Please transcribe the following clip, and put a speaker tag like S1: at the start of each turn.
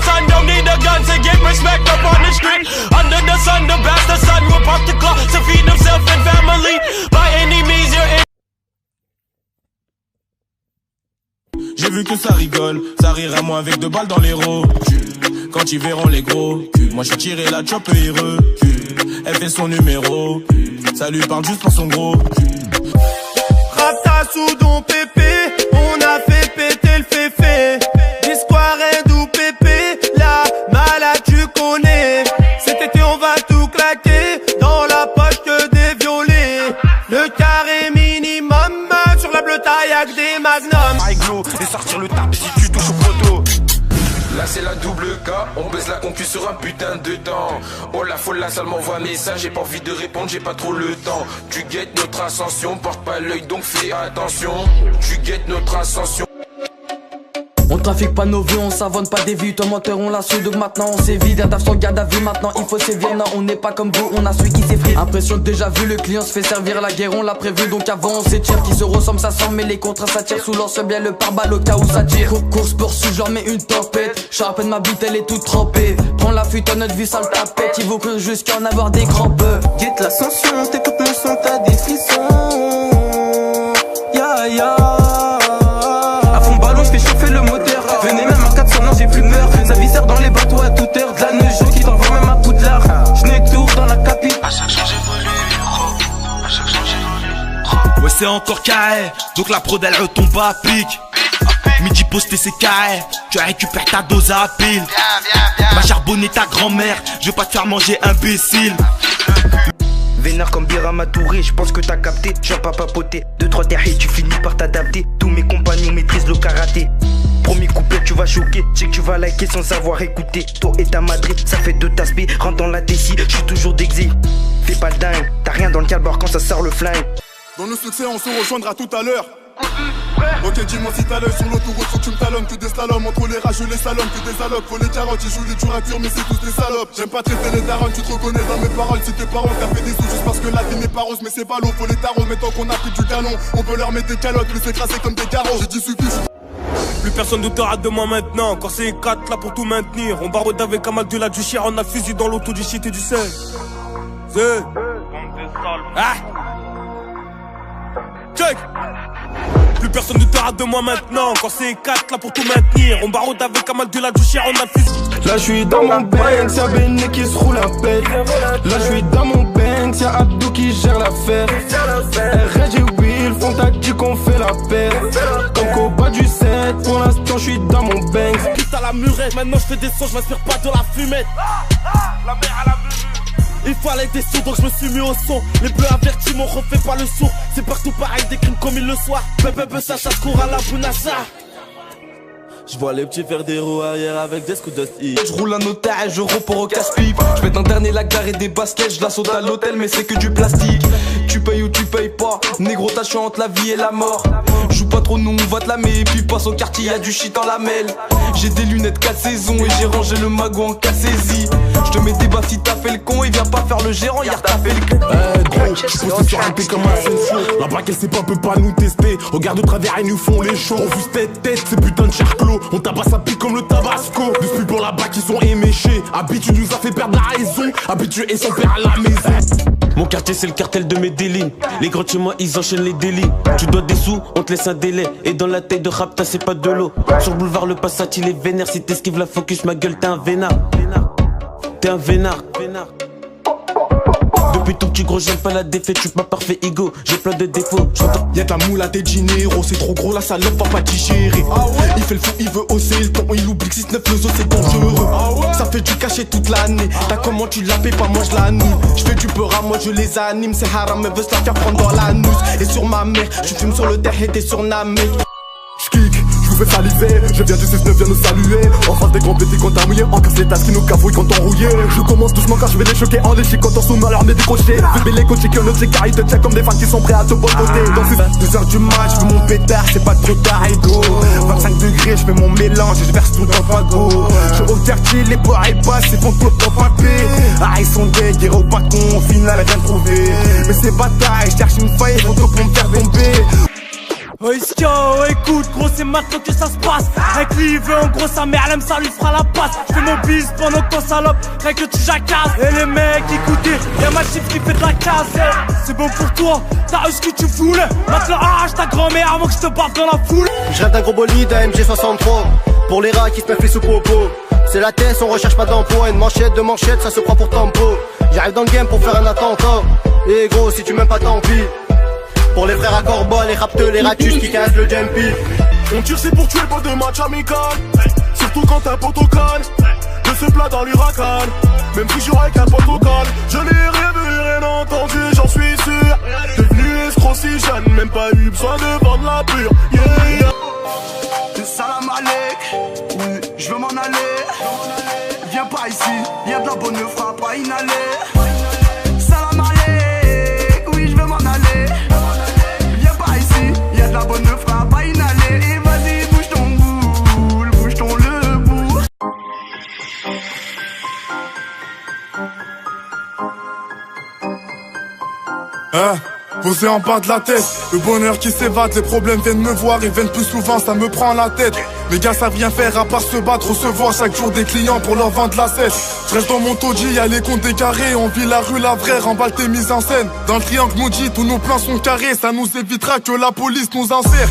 S1: son, don't need a gun to get respect up on the street. Under the sun, the bastard son will pop the clock to feed himself and family. By any means, you're in.
S2: J'ai vu que ça rigole, ça rira moins avec 2 balles dans les ros. Quand ils verront les gros, moi j'ai tiré la chop heureux. Elle fait son numéro, ça lui parle juste pour son gros.
S3: Rapta sous don pépé, on a fait péter le féfé. Discoire ou pépé, la malade tu connais. Cet été on va tout claquer, dans la poche que des violets. Le carré minimum, sur la bleue taille avec des magnums.
S4: Aiglo, et sortir le tarp si tu touches au poteau.
S5: Là c'est la double K, on baisse la concu sur un putain de temps. Oh la folle, la salle m'envoie un message, j'ai pas envie de répondre, j'ai pas trop le temps. Tu guettes notre ascension, porte pas l'œil donc fais attention. Tu guettes notre ascension.
S6: On trafique pas nos vies, on savonne pas des vies. Toi menteur on l'a su donc maintenant on s'évite. Y'a sur garde à vue maintenant il faut sévir. Non on n'est pas comme vous, on a celui qui s'effrite. Impression déjà vu, le client se fait servir. La guerre on l'a prévu donc avant on s'étire. Qui se ressemble ça sent mais les contrats ça tire. Sous lance bien le pare-balles au cas où ça tire. Course poursuite j'en mets une tempête. J'suis à peine ma bite elle est toute trempée. Prends la fuite à notre vie ça le tapette. Il vaut que jusqu'à en avoir des crampes.
S3: Guette l'ascension, t'écoutes mon son t'as des frissons. Ya ya. À fond ballon j'fais chauffer le moteur. Venez même à 400 non j'ai plus peur. Ça viscère dans les bateaux à toute heure. De la neige qui t'envoie même à Poudlard. J'n'ai tour dans la capitale.
S7: À chaque chance j'évolue, à chaque chance j'évolue.
S8: Ouais c'est encore carré, donc la prod elle retombe à pic. Midi posté c'est carré, tu récupères ta dose à pile. Va charbonner ta grand-mère, je vais pas te faire manger imbécile.
S4: Vénère comme Birama Touré, je pense que t'as capté. J'en pas papoter, 2-3 terres tu finis par t'adapter. Tous mes compagnons maîtrisent le karaté. Premier couplet tu vas choquer, tu sais que tu vas liker sans savoir écouter. Toi et ta Madrid, ça fait 2 taspés. Rentre dans la tessie, je suis toujours d'exil. Fais pas le dingue, t'as rien dans le calbar quand ça sort le flingue.
S9: Dans le succès on se rejoindra tout à l'heure. Ok dis-moi si t'as l'œil sur l'autoroute, faut que tu me talonnes. Que des slaloms, entre les rages les salons, que des allocs. Faut les carottes, ils jouent les duratures mais c'est tous des salopes. J'aime pas traiter les darons, tu te reconnais dans mes paroles. Si tes parents t'as fait des sous juste parce que la vie n'est pas rose. Mais c'est pas l'eau, faut les tarots, mais tant qu'on a pris du canon on peut leur mettre des calottes, les écraser comme des carreaux. J'ai dit suffit.
S1: Plus personne doutera de moi maintenant. Quand c'est 4 là pour tout maintenir. On barode avec un mal de la du chien. On a le fusil dans l'auto du shit et du sel. C'est ah check. Plus personne ne te rate de moi maintenant. Quand c'est 4 là pour tout maintenir. On barode avec un mal de la du chien. On a le fusil.
S3: Là j'suis dans mon Banks, y'a Béné qui se roule un pet. Là j'suis dans mon Banks, y'a Abdou qui gère l'affaire. RG et Will font t'a dit qu'on fait la paix. Comme qu'au bas du 7, pour l'instant j'suis dans mon Banks.
S1: Piste à la murette, maintenant j'fais des sons, j'm'inspire pas de la fumette. La mer à la murette. Il fallait des sous donc je me suis mis au son. Les bleus avertis m'ont refait pas le sourd. C'est partout pareil, des crimes comme il le soit. Bébé ça chasse court à la bounassa.
S3: J'vois les petits faire des roues arrière avec des scouts dusty.
S6: J'roule un otage, je repars au casse-pipe. J'mets un dernier lac d'arrêt des baskets. J'la saute à l'hôtel mais c'est que du plastique. Tu payes ou tu payes pas. Négro t'as choix entre la vie et la mort. Joue pas trop nous on va te lamer. Puis passe au quartier y'a du shit en lamelle. J'ai des lunettes 4 saisons et j'ai rangé le magot en casse-saisie. J'te mets des baffes si t'as fait le con. Il vient pas faire le gérant, y'a retapé le con.
S9: Gros, j'suis posté sur un P comme un sensio. La braque elle sait pas, peut pas nous tester. Regarde de travers ils nous font les shows. On fuse tête, c'est putain de charclos. On tabasse à pique comme le tabasco. Depuis pour la bac ils sont éméchés. Habitude nous a fait perdre la raison. Habitué et son père à la maison.
S10: Mon quartier c'est le cartel de Medellin. Les gros de chez moi ils enchaînent les délits. Tu dois des sous, on te laisse un délai. Et dans la taille de Rapta c'est pas de l'eau. Sur boulevard le Passat il est vénère. Si t'esquives la focus ma gueule t'es un vénard. T'es un vénard. Depuis tout petit gros j'aime pas la défaite. Je suis pas parfait ego, j'ai plein de défauts.
S9: Y'a de la moule à tes dinero. C'est trop gros la salope va pas digérer. Il fait le fou, il veut hausser le ton. Il oublie que 6-9 le zoo c'est dangereux. Ça fait du cachet toute l'année. T'as comment tu la payes pas, moi je la noue. Je fais du peur à moi je les anime. C'est haram mais veut se la faire prendre dans la nousse. Et sur ma mère, je fume sur le terre et t'es surnommé. J'kick, je vous fais saliver. Je viens du 6-9, viens nous saluer. En face des grands petits quand t'as mouillé. En casse les tasses qui nous cafouillent quand on rouillé. Je commence doucement car je vais les choquer en léché. Quand on sous alors mais décroché. Bébé les coachés qui ont notre écart. Ils te check comme des fans qui sont prêts à te boycotter. Dans ces 2 heures du match, je veux mon pétard. C'est pas trop tard, ego. 25 degrés, je fais mon mélange et je verse tout dans le fagot. Je au quartier, les bois et basses, c'est font club dans papé. Ah ils sont des guerres au patron, au final rien trouvé. Mais ces batailles, je cherche une faille, ils vont tout pour me faire tomber.
S3: Oh Iska, oh écoute gros c'est maintenant que ça se passe. Avec lui il veut en gros sa mère, elle aime ça lui fera la passe. J'fais mon bis pendant que ton salope, rien que tu jacasses. Et les mecs écoutez, y'a ma chiffre qui fait de la casse. C'est bon pour toi, t'as eu ce que tu voulais. Maintenant arrache ta grand-mère avant que je te barre dans la foule.
S11: Je rêve d'un gros bolide à MG63. Pour les rats qui se mettent les sous popo. C'est la tête, on recherche pas d'emploi. Une manchette, deux manchettes, ça se prend pour tempo. J'arrive dans le game pour faire un attentat. Et gros si tu m'aimes pas tant pis. Pour les frères à Corba, les rapteux, les ratus qui cassent le jumpy.
S12: On tire c'est pour tuer pas de match amical. Surtout quand un pote au calme. De ce plat dans l'huracan. Même si j'aurais avec un pote au calme. Je n'ai rien vu, rien entendu, j'en suis sûr. Devenu escroc si jeune, même pas eu besoin de vendre la pure. Yeah.
S13: Salam alek, oui, je veux m'en aller. Viens pas ici, y'a de la bonne frappe à inhaler. Salam alek, oui, je veux m'en aller. Viens pas ici, y'a de la bonne frappe à inhaler. Et vas-y, bouge ton boule, bouge ton le bout.
S12: Posé en bas de la tête, le bonheur qui s'évade, les problèmes viennent me voir, ils viennent plus souvent, ça me prend la tête. Les gars savent rien faire à part se battre, recevoir chaque jour des clients pour leur vendre la cesse. Je reste dans mon taudis, y'a les comptes des carrés, on vit la rue, la vraie, remballe tes mises en scène. Dans le triangle maudit, tous nos plans sont carrés, ça nous évitera que la police nous enserre.